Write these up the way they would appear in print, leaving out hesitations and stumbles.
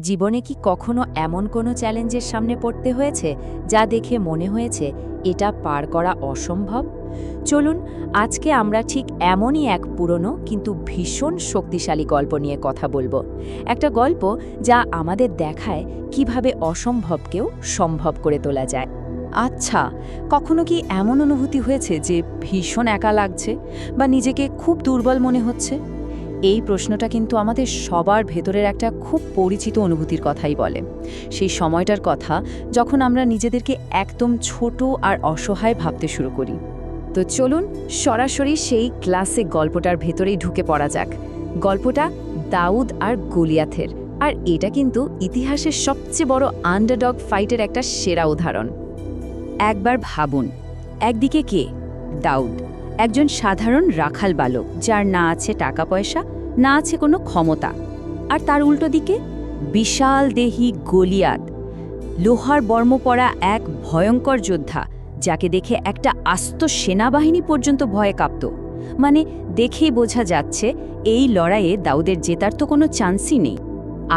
জীবনে কি কখনো এমন কোনো চ্যালেঞ্জের সামনে পড়তে হয়েছে যা দেখে মনে হয়েছে এটা পার করা অসম্ভব? চলুন আজকে আমরা ঠিক এমনই এক পুরনো কিন্তু ভীষণ শক্তিশালী গল্প নিয়ে কথা বলবো। একটা গল্প যা আমাদের দেখায় কিভাবে অসম্ভবকেও সম্ভব করে তোলা যায়। আচ্ছা, কখনো কি এমন অনুভূতি হয়েছে যে ভীষণ একা লাগছে বা নিজেকে খুব দুর্বল মনে হচ্ছে? এই প্রশ্নটা কিন্তু আমাদের সবার ভেতরের একটা খুব পরিচিত অনুভূতির কথাই বলে। সেই সময়টার কথা যখন আমরা নিজেদেরকে একদম ছোট আর অসহায় ভাবতে শুরু করি। তো চলুন সরাসরি সেই ক্লাসিক গল্পটার ভেতরেই ঢুকে পড়া যাক। গল্পটা দাউদ আর গলিয়াথের, আর এটা কিন্তু ইতিহাসের সবচেয়ে বড় আন্ডারডগ ফাইটের একটা সেরা উদাহরণ। একবার ভাবুন, একদিকে কে? দাউদ, একজন সাধারণ রাখাল বালক যার না আছে টাকা পয়সা, না আছে কোনো ক্ষমতা। আর তার উল্টো দিকে বিশাল দেহী গলিয়াত, লোহার বর্ম পরা এক ভয়ঙ্কর যোদ্ধা যাকে দেখে একটা আস্ত সেনাবাহিনী পর্যন্ত ভয়ে কাঁপত। মানে দেখেই বোঝা যাচ্ছে এই লড়াইয়ে দাউদের জেতার তো কোনো চান্সই নেই।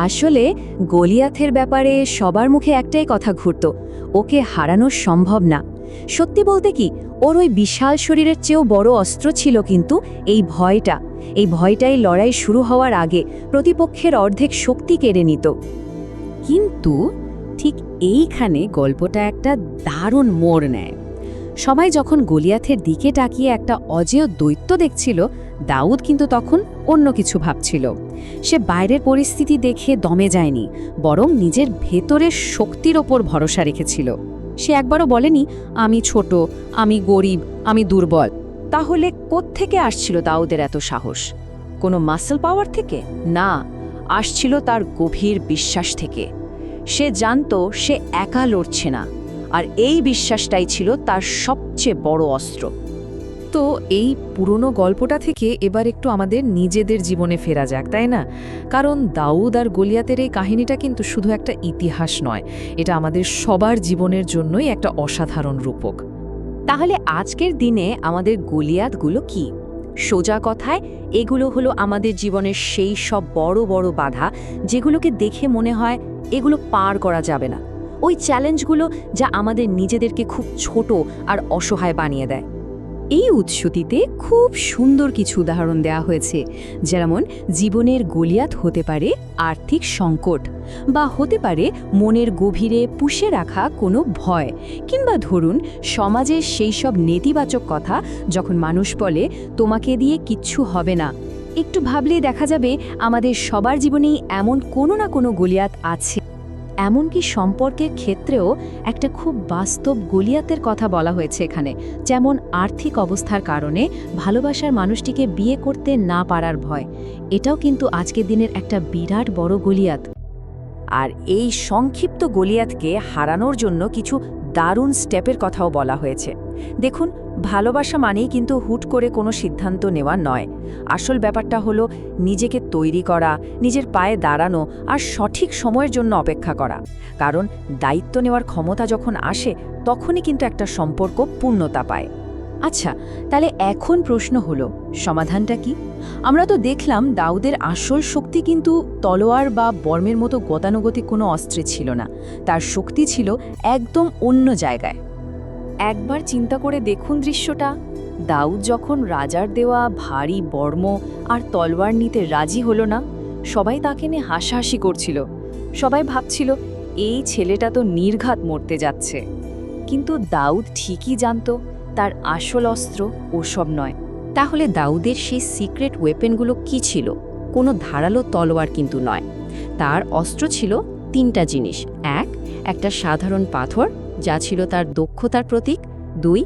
আসলে গলিয়াথের ব্যাপারে সবার মুখে একটাই কথা ঘুরত, ওকে হারানো সম্ভব না। সত্যি বলতে কি, ওর ওই বিশাল শরীরের চেয়েও বড় অস্ত্র ছিল কিন্তু এই ভয়টাই লড়াই শুরু হওয়ার আগে প্রতিপক্ষের অর্ধেক শক্তি কেড়ে নিত। কিন্তু ঠিক এইখানে গল্পটা একটা দারুণ মোড় নেয়। সবাই যখন গলিয়াথের দিকে তাকিয়ে একটা অজেয় দৈত্য দেখছিল, দাউদ কিন্তু তখন অন্য কিছু ভাবছিল। সে বাইরের পরিস্থিতি দেখে দমে যায়নি, বরং নিজের ভেতরের শক্তির ওপর ভরসা রেখেছিল। সে একবারও বলেনি আমি ছোট, আমি গরিব, আমি দুর্বল। তাহলে কোত্থেকে আসছিল দাউদের এত সাহস? কোনো মাসল পাওয়ার থেকে না, আসছিল তার গভীর বিশ্বাস থেকে। সে জানত সে একা লড়ছে না, আর এই বিশ্বাসটাই ছিল তার সবচেয়ে বড় অস্ত্র। তো এই পুরনো গল্পটা থেকে এবার একটু আমাদের নিজেদের জীবনে ফেরা যাক, তাই না? কারণ দাউদ আর গলিয়াতের এই কাহিনীটা কিন্তু শুধু একটা ইতিহাস নয়, এটা আমাদের সবার জীবনের জন্যই একটা অসাধারণ রূপক। তাহলে আজকের দিনে আমাদের গলিয়াতগুলো কি? সোজা কথায় এগুলো হলো আমাদের জীবনের সেই সব বড় বড় বাধা যেগুলোকে দেখে মনে হয় এগুলো পার করা যাবে না। ওই চ্যালেঞ্জগুলো যা আমাদের নিজেদেরকে খুব ছোট আর অসহায় বানিয়ে দেয়। এই উৎসটিতে খুব সুন্দর কিছু উদাহরণ দেওয়া হয়েছে, যেমন জীবনের গলিয়াত হতে পারে আর্থিক সংকট, বা হতে পারে মনের গভীরে পুষে রাখা কোনো ভয়, কিংবা ধরুন সমাজের সেই সব নেতিবাচক কথা যখন মানুষ বলে তোমাকে দিয়ে কিচ্ছু হবে না। একটু ভাবলেই দেখা যাবে আমাদের সবার জীবনেই এমন কোনো না কোনো গলিয়াত আছে। এমনকি সম্পর্কের ক্ষেত্রেও একটা খুব বাস্তব গলিয়াতের কথা বলা হয়েছে এখানে, যেমন আর্থিক অবস্থার কারণে ভালোবাসার মানুষটিকে বিয়ে করতে না পারার ভয়। এটাও কিন্তু আজকের দিনের একটা বিরাট বড় গলিয়াত। আর এই সংক্ষিপ্ত গলিয়াতকে হারানোর জন্য কিছু দারুণ স্টেপের কথাও বলা হয়েছে। দেখুন, ভালোবাসা মানেই কিন্তু হুট করে কোনো সিদ্ধান্ত নেওয়া নয়। আসল ব্যাপারটা হলো নিজেকে তৈরি করা, নিজের পায়ে দাঁড়ানো আর সঠিক সময়ের জন্য অপেক্ষা করা। কারণ দায়িত্ব নেওয়ার ক্ষমতা যখন আসে, তখনই কিন্তু একটা সম্পর্ক পূর্ণতা পায়। আচ্ছা, তাহলে এখন প্রশ্ন হলো সমাধানটা কি? আমরা তো দেখলাম দাউদের আসল শক্তি কিন্তু তলোয়ার বা বর্মের মতো গতানুগতিক কোনো অস্ত্রে ছিল না, তার শক্তি ছিল একদম অন্য জায়গায়। একবার চিন্তা করে দেখুন দৃশ্যটা। দাউদ যখন রাজার দেওয়া ভারী বর্ম আর তলোয়ার নিতে রাজি হলো না, সবাই তাকে নিয়ে হাসাহাসি করছিল। সবাই ভাবছিল এই ছেলেটা তো নির্ঘাত মরতে যাচ্ছে। কিন্তু দাউদ ঠিকই জানত তার আসল অস্ত্র ওসব নয়। তাহলে দাউদের সেই সিক্রেট ওয়েপেনগুলো কি ছিল? কোনো ধারালো তলোয়ার কিন্তু নয়। তার অস্ত্র ছিল তিনটা জিনিস। একটা সাধারণ পাথর যা ছিল তার দক্ষতার প্রতীক। 2,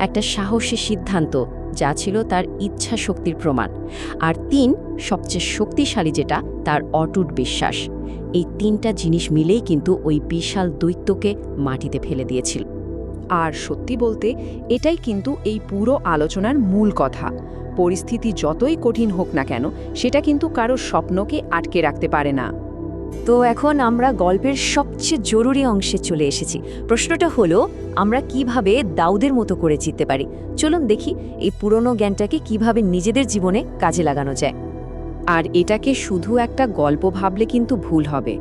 একটা সাহসী সিদ্ধান্ত যা ছিল তার ইচ্ছা শক্তির প্রমাণ। আর 3, সবচেয়ে শক্তিশালী যেটা, তার অটুট বিশ্বাস। এই তিনটা জিনিস মিলেই কিন্তু ওই বিশাল দৈত্যকে মাটিতে ফেলে দিয়েছিল। আর সত্যি বলতে এটাই কিন্তু এই পুরো আলোচনার মূল কথা। পরিস্থিতি যতই কঠিন হোক না কেন, সেটা কিন্তু কারো স্বপ্নকে আটকে রাখতে পারে না। তো এখন আমরা গল্পের সবচেয়ে জরুরি অংশে চলে এসেছি। প্রশ্নটা হলো, আমরা কিভাবে দাউদের মতো করে জিততে পারি? চলুন দেখি এই পুরনো জ্ঞানটাকে কিভাবে নিজেদের জীবনে কাজে লাগানো যায়। আর এটাকে শুধু একটা গল্প ভাবলে কিন্তু ভুল হবে।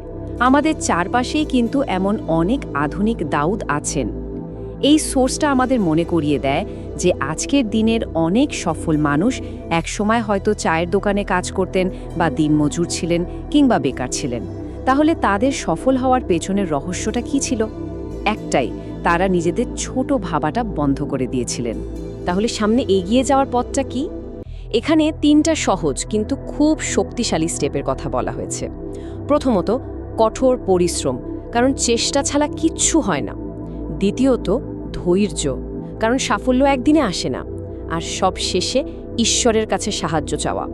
আমাদের চারপাশেই কিন্তু এমন অনেক আধুনিক দাউদ আছেন। এই সোর্সটা আমাদের মনে করিয়ে দেয় যে আজকের দিনের অনেক সফল মানুষ একসময় হয়তো চায়ের দোকানে কাজ করতেন বা দিনমজুর ছিলেন কিংবা বেকার ছিলেন। তাহলে তাদের সফল হওয়ার পেছনের রহস্যটা কী ছিল? একটাই, তারা নিজেদের ছোট ভাবাটা বন্ধ করে দিয়েছিলেন। তাহলে সামনে এগিয়ে যাওয়ার পথটা কি? এখানে 3টা সহজ কিন্তু খুব শক্তিশালী স্টেপের কথা বলা হয়েছে। প্রথমত, কঠোর পরিশ্রম, কারণ চেষ্টা ছাড়া কিচ্ছু হয় না। দ্বিতীয়ত, ধৈর্য, কারণ সাফল্য একদিনে আসে না। আর সব শেষে ঈশ্বরের কাছে সাহায্য চাওয়া।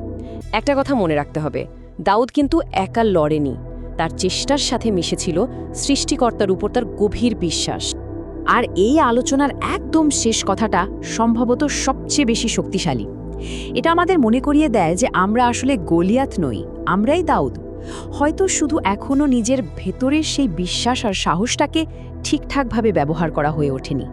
একটা কথা মনে রাখতে হবে, দাউদ কিন্তু একা লড়েনি, তার চেষ্টার সাথে মিশেছিল সৃষ্টিকর্তার উপর তার গভীর বিশ্বাস। আর এই আলোচনার একদম শেষ কথাটা সম্ভবত সবচেয়ে বেশি শক্তিশালী। এটা আমাদের মনে করিয়ে দেয় যে আমরা আসলে গলিয়াত নই, আমরাই দাউদ। হয়তো শুধু এখনও নিজের ভেতরের সেই বিশ্বাস আর সাহসটাকে ঠিকঠাকভাবে ব্যবহার করা হয়ে ওঠেনি।